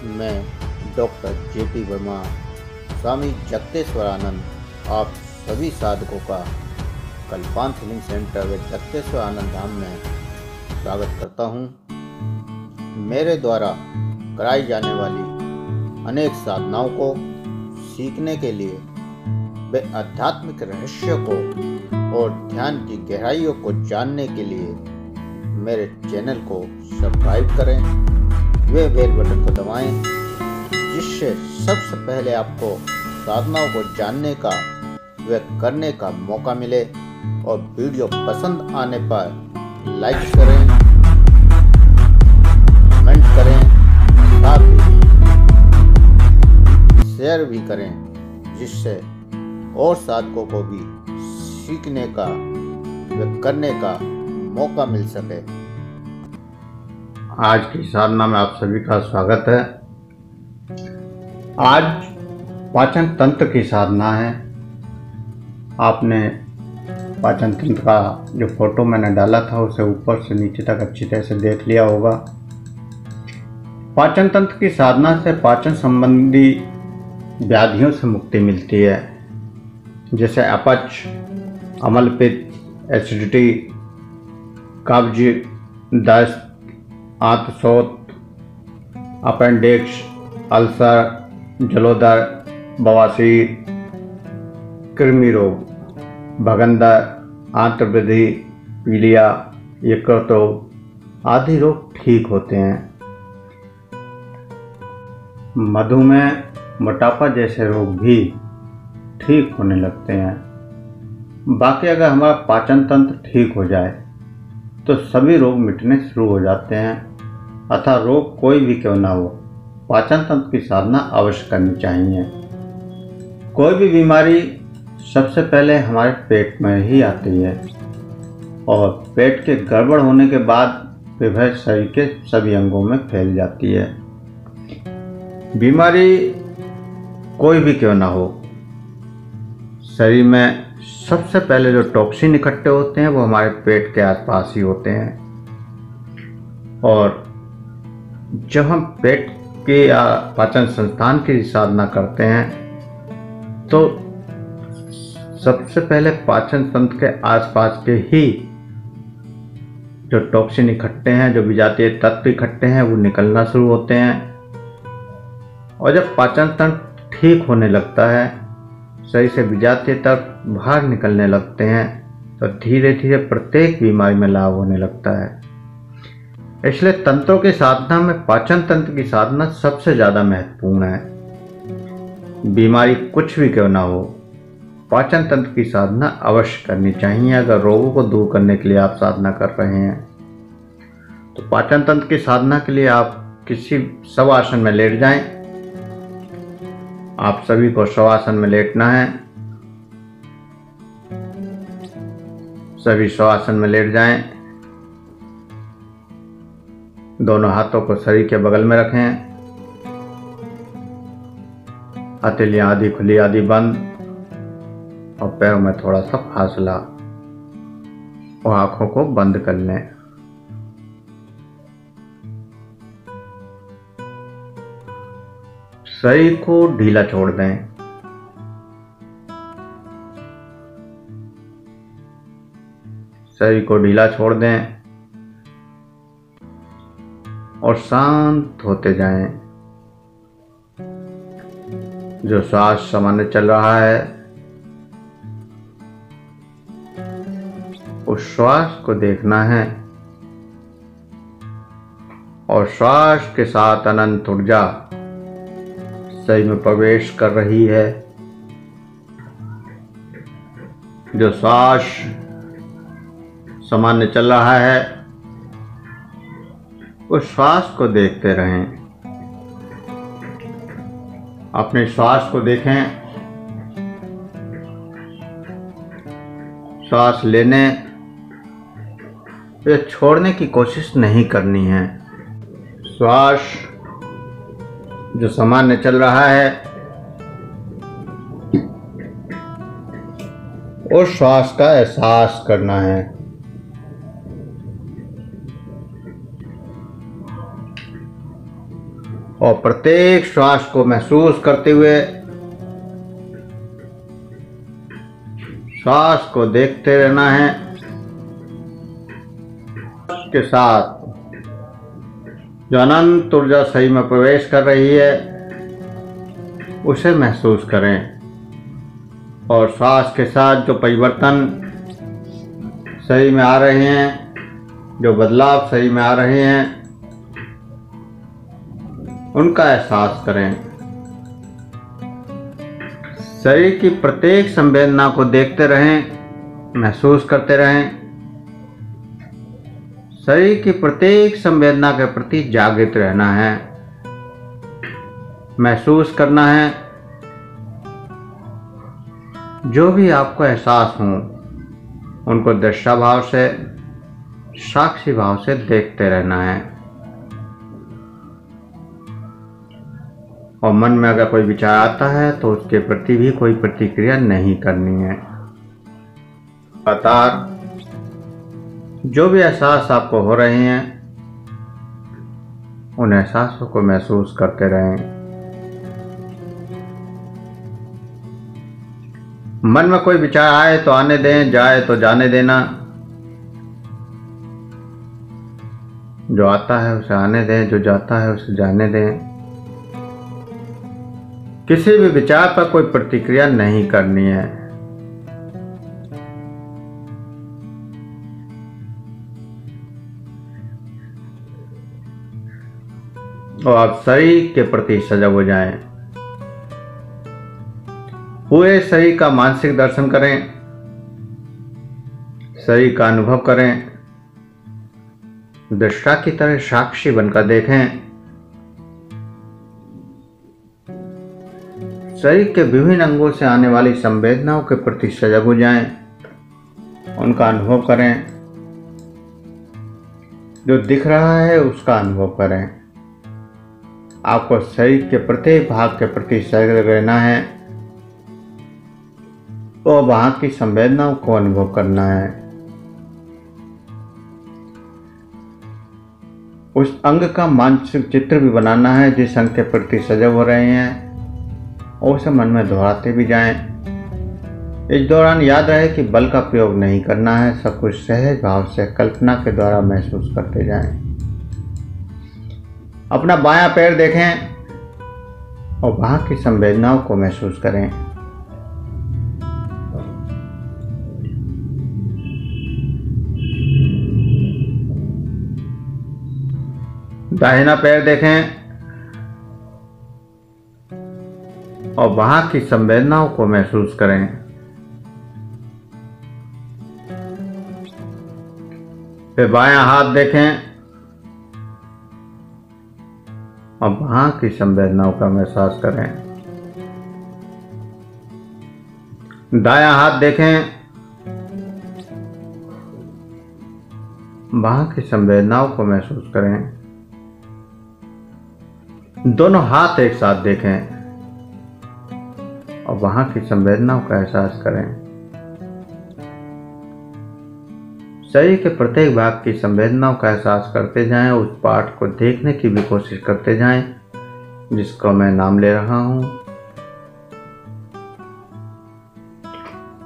मैं doctor JP Verma, स्वामी जगतेश्वरानंद आप सभी साधकों का कल्पांत हीलिंग सेंटर व जगतेश्वर आनंद धाम में स्वागत करता हूँ। मेरे द्वारा कराई जाने वाली अनेक साधनाओं को सीखने के लिए व आध्यात्मिक रहस्यों को और ध्यान की गहराइयों को जानने के लिए मेरे चैनल को सब्सक्राइब करें, वे बेल बटन को दबाएं, जिससे सबसे पहले आपको साधनाओं को जानने का व करने का मौका मिले। और वीडियो पसंद आने पर लाइक करें, कमेंट करें, साथ ही शेयर भी करें, जिससे और साधकों को भी सीखने का व करने का मौका मिल सके। आज की साधना में आप सभी का स्वागत है। आज पाचन तंत्र की साधना है। आपने पाचन तंत्र का जो फोटो मैंने डाला था उसे ऊपर से नीचे तक अच्छी तरह से देख लिया होगा। पाचन तंत्र की साधना से पाचन संबंधी व्याधियों से मुक्ति मिलती है, जैसे अपच, अम्लपित्त, एसिडिटी, कब्ज, दस्त, आंतशोथ, अपेंडिक्स, अल्सर, जलोदर, बवासीर, कृमि रोग, भगंदर, आंत्रवृद्धि, पीलिया, यकृत रोग आदि रोग ठीक होते हैं। मधुमेह, मोटापा जैसे रोग भी ठीक होने लगते हैं। बाकी अगर हमारा पाचन तंत्र ठीक हो जाए तो सभी रोग मिटने शुरू हो जाते हैं। अतः रोग कोई भी क्यों ना हो, पाचन तंत्र की साधना अवश्य करनी चाहिए। कोई भी बीमारी सबसे पहले हमारे पेट में ही आती है और पेट के गड़बड़ होने के बाद वह शरीर के सभी अंगों में फैल जाती है। बीमारी कोई भी क्यों ना हो, शरीर में सबसे पहले जो टॉक्सिन इकट्ठे होते हैं वो हमारे पेट के आसपास ही होते हैं। और जब हम पेट के या पाचन संस्थान की साधना करते हैं तो सबसे पहले पाचन तंत्र के आसपास के ही जो टॉक्सिन इकट्ठे हैं, जो विजातीय तत्व इकट्ठे हैं, वो निकलना शुरू होते हैं। और जब पाचन तंत्र ठीक होने लगता है, सही से विजातीय तत्व बाहर निकलने लगते हैं, तो धीरे धीरे प्रत्येक बीमारी में लाभ होने लगता है। इसलिए तंत्रों की साधना में पाचन तंत्र की साधना सबसे ज़्यादा महत्वपूर्ण है। बीमारी कुछ भी क्यों ना हो, पाचन तंत्र की साधना अवश्य करनी चाहिए। अगर रोगों को दूर करने के लिए आप साधना कर रहे हैं तो पाचन तंत्र की साधना के लिए आप किसी शवासन में लेट जाएं। आप सभी को शवासन में लेटना है। सभी शवासन में लेट जाएं। दोनों हाथों को शरीर के बगल में रखें। हथेलियां आधी खुली आधी बंद और पैरों में थोड़ा सा फासला और आंखों को बंद कर लें। शरीर को ढीला छोड़ दें। शरीर को ढीला छोड़ दें और शांत होते जाएं। जो श्वास सामान्य चल रहा है उस श्वास को देखना है और श्वास के साथ अनंत ऊर्जा शरीर में प्रवेश कर रही है। जो श्वास सामान्य चल रहा है उस श्वास को देखते रहें। अपने श्वास को देखें। श्वास लेने या छोड़ने की कोशिश नहीं करनी है। श्वास जो सामान्य चल रहा है उस श्वास का एहसास करना है। और प्रत्येक श्वास को महसूस करते हुए श्वास को देखते रहना है। के साथ जो अनंत ऊर्जा शरीर में प्रवेश कर रही है उसे महसूस करें और श्वास के साथ जो परिवर्तन शरीर में आ रहे हैं, जो बदलाव शरीर में आ रहे हैं, उनका एहसास करें। शरीर की प्रत्येक संवेदना को देखते रहें, महसूस करते रहें। शरीर की प्रत्येक संवेदना के प्रति जागृत रहना है, महसूस करना है। जो भी आपको एहसास हो उनको दृश्य भाव से, साक्षी भाव से देखते रहना है। और मन में अगर कोई विचार आता है तो उसके प्रति भी कोई प्रतिक्रिया नहीं करनी है। लगातार जो भी एहसास आपको हो रहे हैं उन एहसासों को महसूस करते रहें। मन में कोई विचार आए तो आने दें, जाए तो जाने देना। जो आता है उसे आने दें, जो जाता है उसे जाने दें। किसी भी विचार पर कोई प्रतिक्रिया नहीं करनी है। और आप शरीर के प्रति सजग हो जाएं। पूरे शरीर का मानसिक दर्शन करें, शरीर का अनुभव करें, दृष्टा की तरह साक्षी बनकर देखें। शरीर के विभिन्न अंगों से आने वाली संवेदनाओं के प्रति सजग हो जाएं, उनका अनुभव करें। जो दिख रहा है उसका अनुभव करें। आपको शरीर के प्रत्येक भाग के प्रति सजग रहना है और वहां की संवेदनाओं को अनुभव करना है। उस अंग का मानसिक चित्र भी बनाना है जिस अंग के प्रति सजग हो रहे हैं, और उसे मन में दोहराते भी जाएं। इस दौरान याद रहे कि बल का प्रयोग नहीं करना है, सब कुछ सहज भाव से कल्पना के द्वारा महसूस करते जाएं। अपना बायां पैर देखें और वहां की संवेदनाओं को महसूस करें। दाहिना पैर देखें और वहां की संवेदनाओं को महसूस करें। फिर बायां हाथ देखें और वहां की संवेदनाओं का एहसास करें। दायां हाथ देखें, वहां की संवेदनाओं को महसूस करें। दोनों हाथ एक साथ देखें और वहां की संवेदनाओं का एहसास करें। शरीर के प्रत्येक भाग की संवेदनाओं का एहसास करते जाएं। उस पाठ को देखने की भी कोशिश करते जाएं जिसको मैं नाम ले रहा हूं।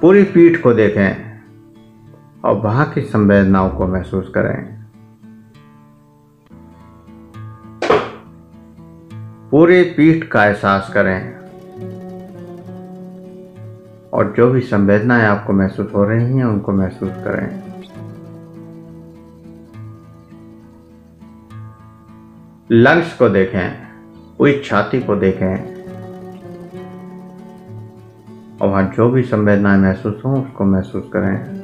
पूरी पीठ को देखें और वहां की संवेदनाओं को महसूस करें। पूरी पीठ का एहसास करें और जो भी संवेदनाएं आपको महसूस हो रही हैं उनको महसूस करें। लंग्स को देखें, पूरी छाती को देखें और वहां जो भी संवेदनाएं महसूस हो उसको महसूस करें।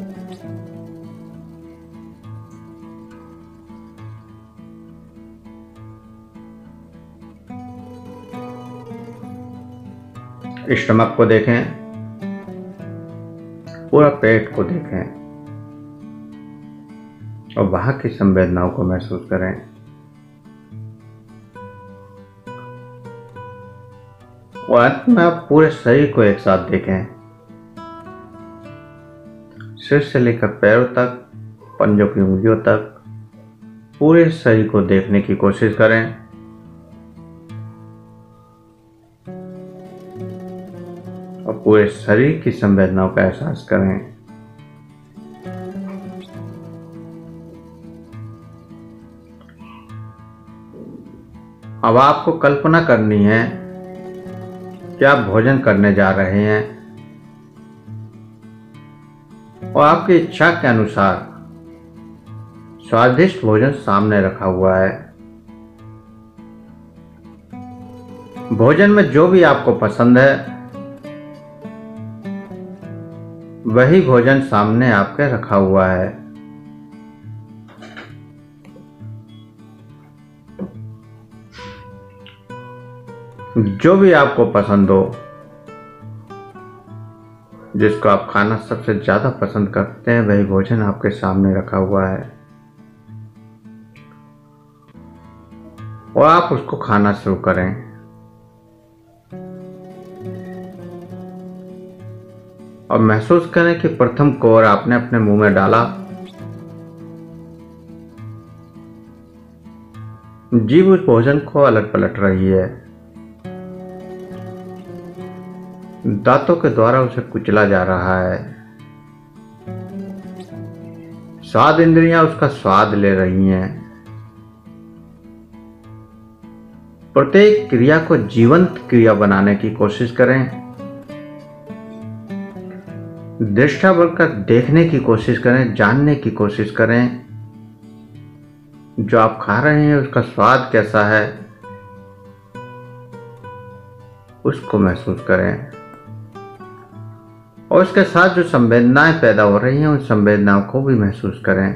स्टमक को देखें, पूरा पेट को देखें और वहां की संवेदनाओं को महसूस करें। और अंत में आप पूरे शरीर को एक साथ देखें, सिर से लेकर पैरों तक, पंजों की उंगलियों तक, पूरे शरीर को देखने की कोशिश करें। और पूरे शरीर की संवेदनाओं का एहसास करें। अब आपको कल्पना करनी है कि आप भोजन करने जा रहे हैं और आपकी इच्छा के अनुसार स्वादिष्ट भोजन सामने रखा हुआ है। भोजन में जो भी आपको पसंद है वही भोजन सामने आपके रखा हुआ है। जो भी आपको पसंद हो, जिसको आप खाना सबसे ज्यादा पसंद करते हैं, वही भोजन आपके सामने रखा हुआ है और आप उसको खाना शुरू करें। और महसूस करें कि प्रथम कोर आपने अपने मुंह में डाला, जीभ उस भोजन को अलग पलट रही है, दांतों के द्वारा उसे कुचला जा रहा है, स्वाद इंद्रियां उसका स्वाद ले रही हैं। प्रत्येक क्रिया को जीवंत क्रिया बनाने की कोशिश करें। दृष्टा बनकर देखने की कोशिश करें, जानने की कोशिश करें जो आप खा रहे हैं उसका स्वाद कैसा है, उसको महसूस करें और उसके साथ जो संवेदनाएं पैदा हो रही हैं उन संवेदनाओं को भी महसूस करें।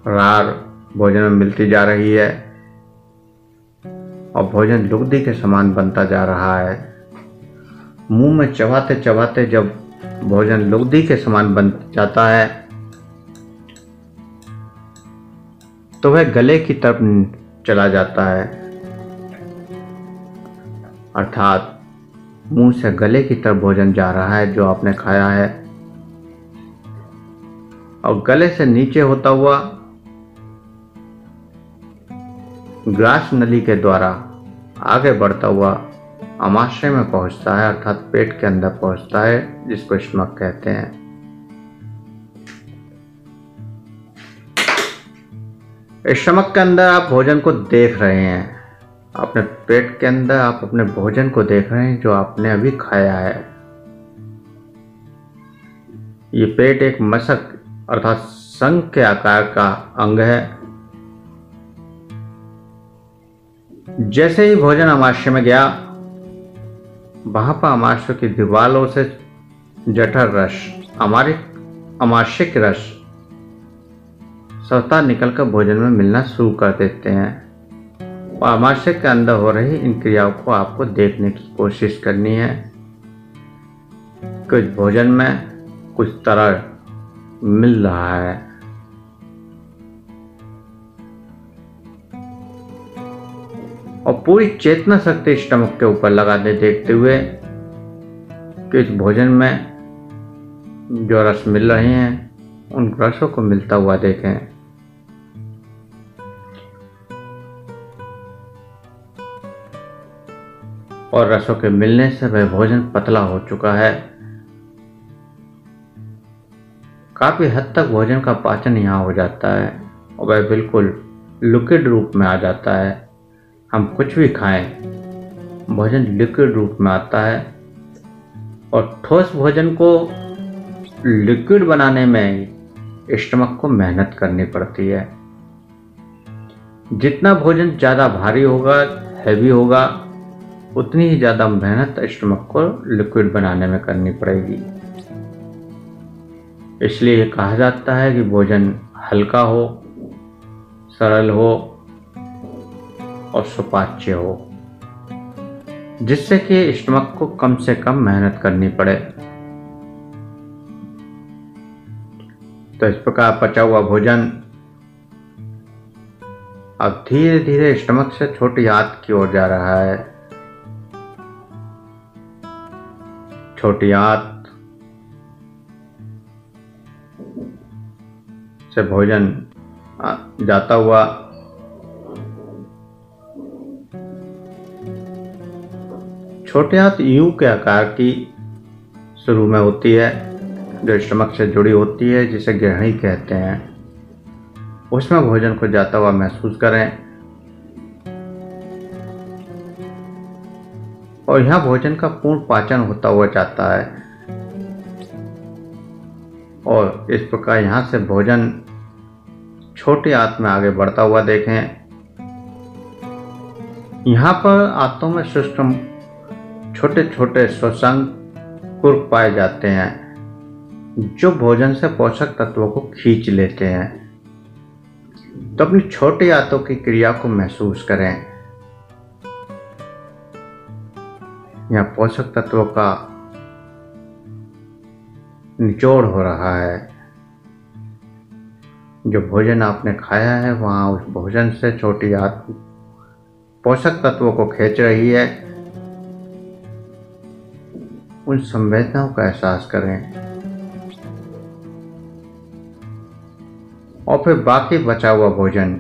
रार भोजन में मिलती जा रही है और भोजन लुगदी के समान बनता जा रहा है। मुंह में चबाते चबाते जब भोजन लुगदी के समान बन जाता है तो वह गले की तरफ चला जाता है, अर्थात मुंह से गले की तरफ भोजन जा रहा है जो आपने खाया है और गले से नीचे होता हुआ ग्रास नली के द्वारा आगे बढ़ता हुआ आमाशय में पहुंचता है, अर्थात पेट के अंदर पहुंचता है, जिसको स्टमक कहते हैं। स्टमक के अंदर आप भोजन को देख रहे हैं, अपने पेट के अंदर आप अपने भोजन को देख रहे हैं जो आपने अभी खाया है। ये पेट एक मशक अर्थात शंख के आकार का अंग है। जैसे ही भोजन आमाशय में गया, वहां पर आमाशय की दीवारों से जठर रस, आमाशयिक रस स्वतः निकलकर भोजन में मिलना शुरू कर देते हैं और आमाशय के अंदर हो रही इन क्रियाओं को आपको देखने की कोशिश करनी है। कुछ भोजन में कुछ तरल मिल रहा है, और पूरी चेतना शक्ति स्टमक के ऊपर लगाते देखते हुए कि इस भोजन में जो रस मिल रहे हैं उन रसों को मिलता हुआ देखें। और रसों के मिलने से वह भोजन पतला हो चुका है। काफी हद तक भोजन का पाचन यहाँ हो जाता है और वह बिल्कुल लिक्विड रूप में आ जाता है। हम कुछ भी खाएं, भोजन लिक्विड रूप में आता है और ठोस भोजन को लिक्विड बनाने में स्टमक को मेहनत करनी पड़ती है। जितना भोजन ज़्यादा भारी होगा, हैवी होगा, उतनी ही ज़्यादा मेहनत स्टमक को लिक्विड बनाने में करनी पड़ेगी। इसलिए कहा जाता है कि भोजन हल्का हो, सरल हो और सुपाच्य हो, जिससे कि स्टमक को कम से कम मेहनत करनी पड़े। तो इस प्रकार पचा हुआ भोजन अब धीरे धीरे स्टमक से छोटी आंत की ओर जा रहा है। छोटी आंत से भोजन जाता हुआ छोटी आंत यू के आकार की शुरू में होती है, जो स्टमक से जुड़ी होती है, जिसे ग्रहणी कहते हैं। उसमें भोजन को जाता हुआ महसूस करें और यहाँ भोजन का पूर्ण पाचन होता हुआ जाता है और इस प्रकार यहाँ से भोजन छोटी आंत में आगे बढ़ता हुआ देखें। यहाँ पर आंतों में सूक्ष्म छोटे छोटे श्वसन पाए जाते हैं जो भोजन से पोषक तत्वों को खींच लेते हैं। तो अपनी छोटी आंतों की क्रिया को महसूस करें। यहाँ पोषक तत्वों का निचोड़ हो रहा है। जो भोजन आपने खाया है वहाँ उस भोजन से छोटी आंत पोषक तत्वों को खींच रही है। उन संवेदनाओं का एहसास करें और फिर बाकी बचा हुआ भोजन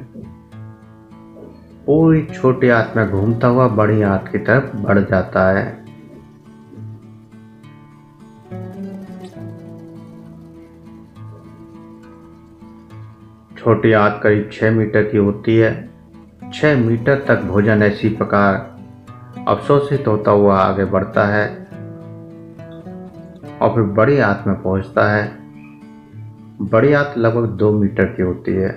पूरी छोटी आंत में घूमता हुआ बड़ी आंत की तरफ बढ़ जाता है। छोटी आंत करीब 6 मीटर की होती है। 6 मीटर तक भोजन ऐसी प्रकार अवशोषित होता हुआ आगे बढ़ता है और फिर बड़ी आंत में पहुंचता है। बड़ी आंत लगभग 2 मीटर की होती है।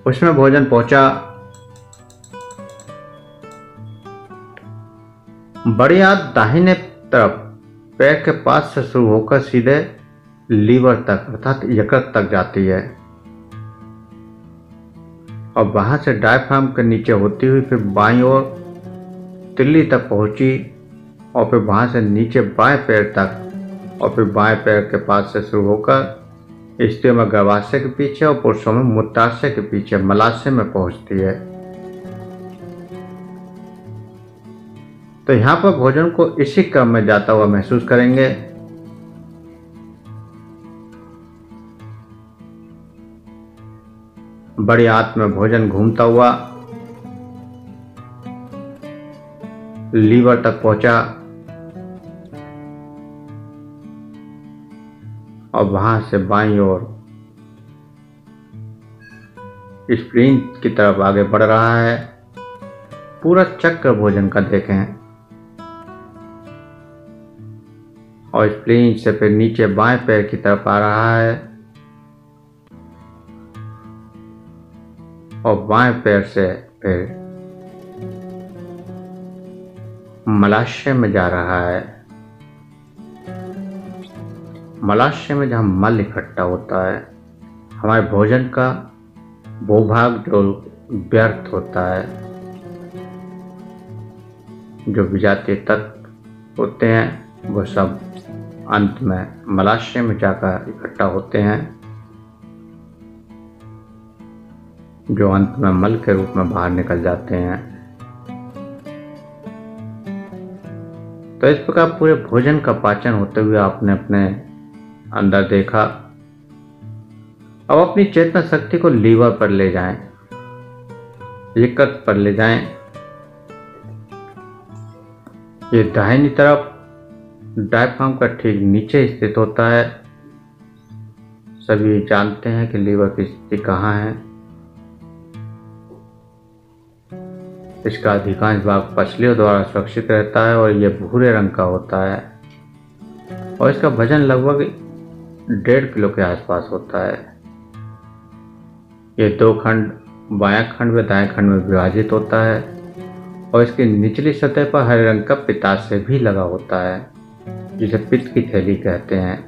उसमें भोजन पहुंचा। बड़ी आंत दाहिने तरफ पैर के पास से शुरू होकर सीधे लीवर तक अर्थात यकृत तक जाती है और वहां से डायफ्राम के नीचे होती हुई फिर बाईं ओर तिल्ली तक पहुंची और फिर वहां से नीचे बाएं पैर तक और फिर बाएं पैर के पास से शुरू होकर स्त्रियों में गर्भाशय के पीछे और पुरुषों में मूत्राशय के पीछे मलाशय में पहुंचती है। तो यहाँ पर भोजन को इसी क्रम में जाता हुआ महसूस करेंगे। बड़ी आंत में भोजन घूमता हुआ लीवर तक पहुंचा और वहां से बाईं ओर स्प्लीन की तरफ आगे बढ़ रहा है। पूरा चक्र भोजन का देखें और स्प्लीन से फिर नीचे बाएं पैर की तरफ आ रहा है और बाएं पैर से फिर मलाशय में जा रहा है। मलाशय में जहाँ मल इकट्ठा होता है, हमारे भोजन का वो भाग जो व्यर्थ होता है, जो विजातीय तत्व होते हैं, वो सब अंत में मलाशय में जाकर इकट्ठा होते हैं, जो अंत में मल के रूप में बाहर निकल जाते हैं। तो इस प्रकार पूरे भोजन का पाचन होते हुए आपने अपने अंदर देखा। अब अपनी चेतना शक्ति को लीवर पर ले जाएं, यकृत पर ले जाएं। ये दाहिनी तरफ डायफ्राम का ठीक नीचे स्थित होता है। सभी जानते हैं कि लीवर की स्थिति कहाँ है। इसका अधिकांश भाग पसलियों द्वारा सुरक्षित रहता है और यह भूरे रंग का होता है और इसका वजन लगभग 1.5 किलो के आसपास होता है। ये 2 खंड, बायां खंड व दाएं खंड में विभाजित होता है और इसकी निचली सतह पर हरे रंग का पित्ताशय भी लगा होता है, जिसे पित्त की थैली कहते हैं।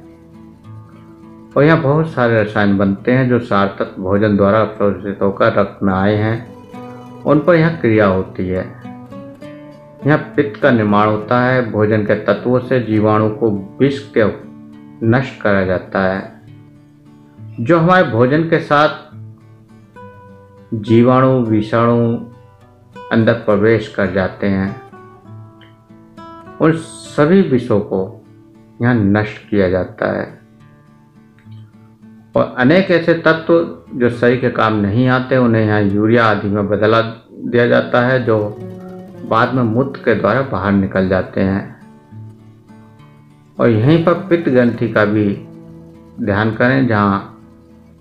और यहाँ बहुत सारे रसायन बनते हैं जो सार तत्व भोजन द्वारा अवशोषित होकर रक्त में आए हैं, उन पर यहाँ क्रिया होती है। यहाँ पित्त का निर्माण होता है। भोजन के तत्वों से जीवाणु को विष के नष्ट करा जाता है। जो हमारे भोजन के साथ जीवाणु विषाणु अंदर प्रवेश कर जाते हैं, उन सभी विषों को यहाँ नष्ट किया जाता है। और अनेक ऐसे तत्व जो शरीर के काम नहीं आते, उन्हें यहाँ यूरिया आदि में बदला दिया जाता है, जो बाद में मूत्र के द्वारा बाहर निकल जाते हैं। और यहीं पर पित्त ग्रंथि का भी ध्यान करें, जहाँ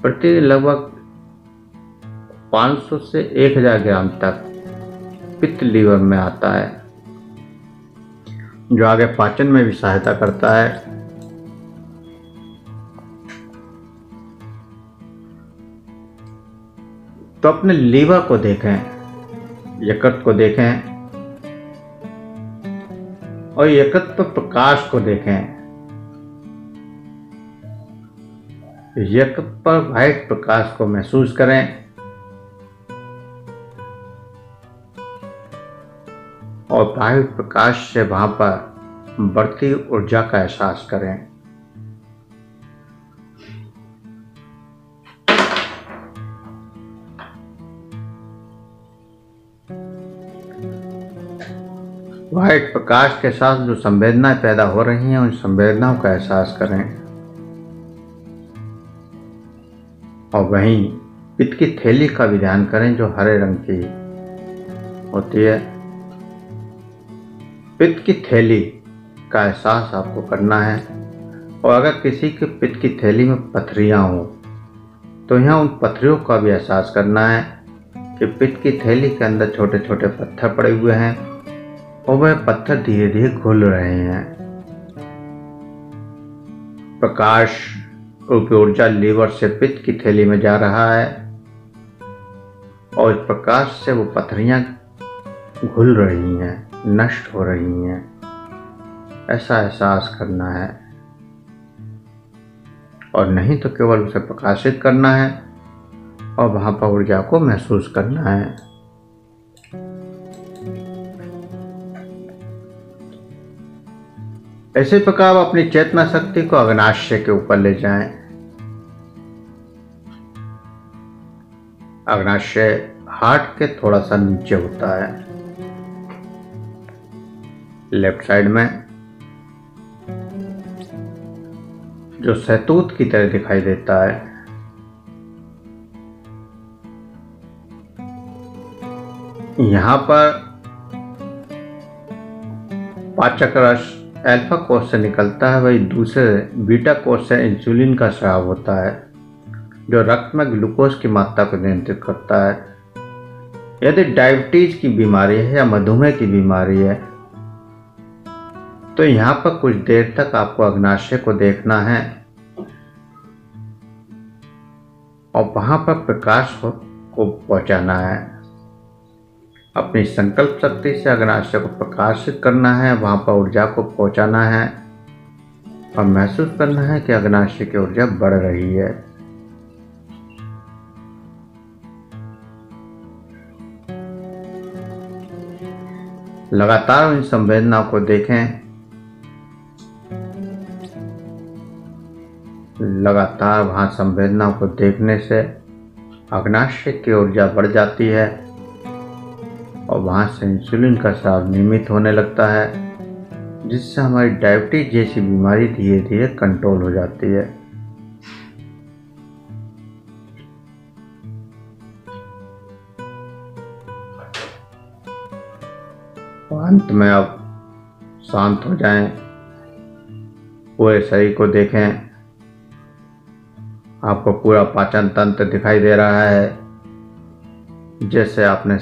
प्रतिदिन लगभग 500 से 1000 ग्राम तक पित्त लीवर में आता है, जो आगे पाचन में भी सहायता करता है। तो अपने लीवर को देखें, यकृत को देखें और यकृत पर प्रकाश को देखें। यकृत पर व्हाइट प्रकाश को महसूस करें और व्हाइट प्रकाश से वहां पर बढ़ती ऊर्जा का एहसास करें। व्हाइट प्रकाश के साथ जो संवेदनाएं पैदा हो रही हैं, उन संवेदनाओं का एहसास करें। और वहीं पित्त की थैली का भी ध्यान करें, जो हरे रंग की होती है। पित्त की थैली का एहसास आपको करना है। और अगर किसी के पित्त की थैली में पथरियां हो, तो यहाँ उन पथरियों का भी एहसास करना है कि पित्त की थैली के अंदर छोटे छोटे पत्थर पड़े हुए हैं और वह पत्थर धीरे धीरे घुल रहे हैं। प्रकाश रूपी ऊर्जा लीवर से पित्त की थैली में जा रहा है और इस प्रकाश से वो पथरियां घुल रही हैं, नष्ट हो रही हैं। ऐसा एहसास करना है। और नहीं तो केवल उसे प्रकाशित करना है और वहां पर ऊर्जा को महसूस करना है। ऐसे प्रकार अपनी चेतना शक्ति को अग्नाशय के ऊपर ले जाएं। अग्नाशय हार्ट के थोड़ा सा नीचे होता है, लेफ्ट साइड में, जो सहतूत की तरह दिखाई देता है। यहां पर पाचक रस अल्फा कोष से निकलता है, वही दूसरे बीटा कोष से इंसुलिन का स्राव होता है, जो रक्त में ग्लूकोज की मात्रा को नियंत्रित करता है। यदि डायबिटीज की बीमारी है या मधुमेह की बीमारी है, तो यहाँ पर कुछ देर तक आपको अग्नाशय को देखना है और वहां पर प्रकाश को पहुंचाना है। अपनी संकल्प शक्ति से अग्नाशय को प्रकाशित करना है, वहां पर ऊर्जा को पहुंचाना है और महसूस करना है कि अग्नाशय की ऊर्जा बढ़ रही है। लगातार इन संवेदनाओं को देखें। लगातार वहां संवेदनाओं को देखने से अग्नाशय की ऊर्जा बढ़ जाती है और वहां से इंसुलिन का स्राव नियमित होने लगता है, जिससे हमारी डायबिटीज जैसी बीमारी धीरे धीरे कंट्रोल हो जाती है। अंत में अब शांत हो जाएं, पूरे शरीर को देखें। आपको पूरा पाचन तंत्र दिखाई दे रहा है, जैसे आपने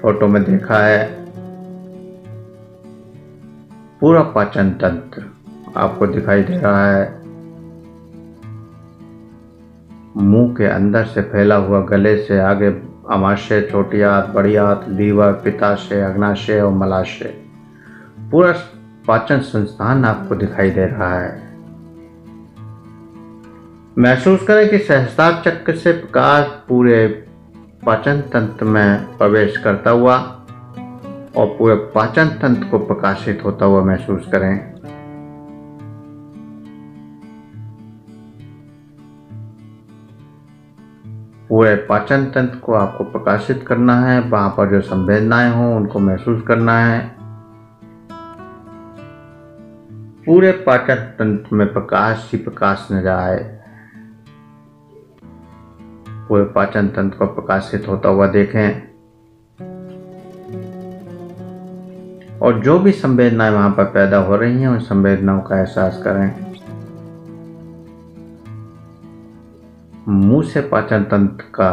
फोटो में देखा है। पूरा पाचन तंत्र आपको दिखाई दे रहा है। मुंह के अंदर से फैला हुआ, गले से आगे अमाशय, छोटी आंत, बड़ी आंत, लीवर, पित्ताशय, अग्नाशय और मलाशय, पूरा पाचन संस्थान आपको दिखाई दे रहा है। महसूस करें कि सहस्त्रार चक्र से प्रकाश पूरे पाचन तंत्र में प्रवेश करता हुआ और पूरे पाचन तंत्र को प्रकाशित होता हुआ महसूस करें। पूरे पाचन तंत्र को आपको प्रकाशित करना है। वहां पर जो संवेदनाएं हों उनको महसूस करना है। पूरे पाचन तंत्र में प्रकाश ही प्रकाश नजर आए। पूरे पाचन तंत्र को प्रकाशित होता हुआ देखें। और जो भी संवेदनाएं वहां पर पैदा हो रही हैं उन संवेदनाओं का एहसास करें। मुंह से पाचन तंत्र का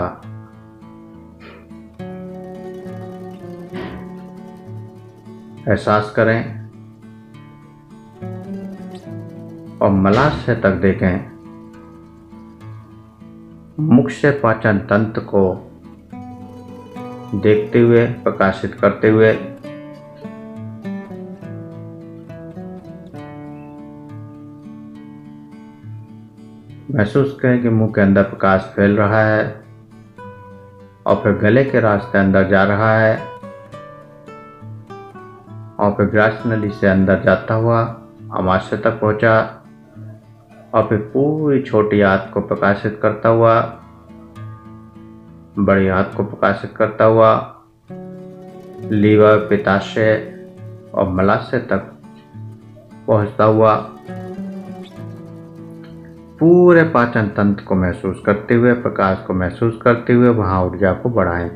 एहसास करें और मलाशय तक देखें। मुख से पाचन तंत्र को देखते हुए, प्रकाशित करते हुए महसूस करें कि मुंह के अंदर प्रकाश फैल रहा है और फिर गले के रास्ते अंदर जा रहा है और फिर ग्रास नली से अंदर जाता हुआ आमाशय तक पहुंचा और फिर पूरी छोटी आंत को प्रकाशित करता हुआ, बड़ी आंत को प्रकाशित करता हुआ लीवर, पित्ताशय और मलाशय तक पहुंचता हुआ पूरे पाचन तंत्र को महसूस करते हुए, प्रकाश को महसूस करते हुए वहां ऊर्जा को बढ़ाएं।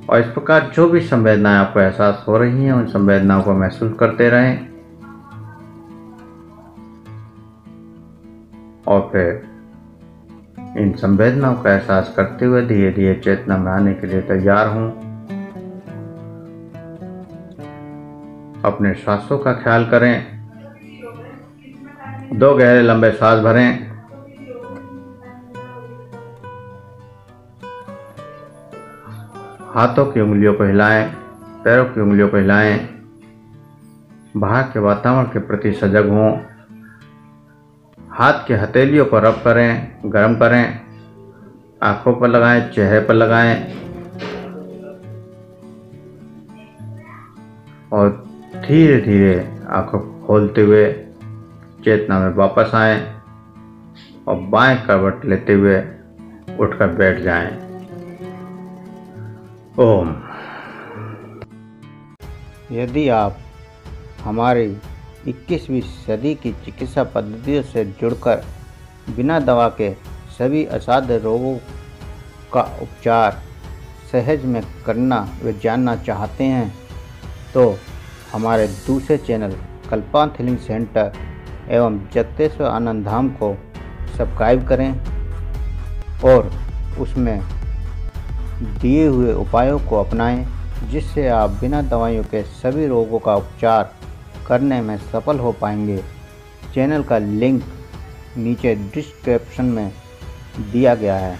और इस प्रकार जो भी संवेदनाएं आपको एहसास हो रही हैं उन संवेदनाओं को महसूस करते रहें और फिर इन संवेदनाओं का एहसास करते हुए धीरे धीरे चेतना में आने के लिए तैयार हों। अपने श्वासों का ख्याल करें। 2 गहरे लंबे सांस भरें। हाथों की उंगलियों को हिलाएं, पैरों की उंगलियों को हिलाएं। बाहर के वातावरण के प्रति सजग हों। हाथ के हथेलियों पर रब करें, गर्म करें। आंखों पर लगाएं, चेहरे पर लगाएं और धीरे धीरे आंखों को खोलते हुए चेतना में वापस आएं और बाएं करवट लेते हुए उठकर बैठ जाएं। ओम। यदि आप हमारी 21वीं सदी की चिकित्सा पद्धतियों से जुड़कर बिना दवा के सभी असाध्य रोगों का उपचार सहज में करना व जानना चाहते हैं तो हमारे दूसरे चैनल कल्पांत हीलिंग सेंटर एवं जगतेश्वर आनंद धाम को सब्सक्राइब करें और उसमें दिए हुए उपायों को अपनाएं, जिससे आप बिना दवाइयों के सभी रोगों का उपचार करने में सफल हो पाएंगे। चैनल का लिंक नीचे डिस्क्रिप्शन में दिया गया है।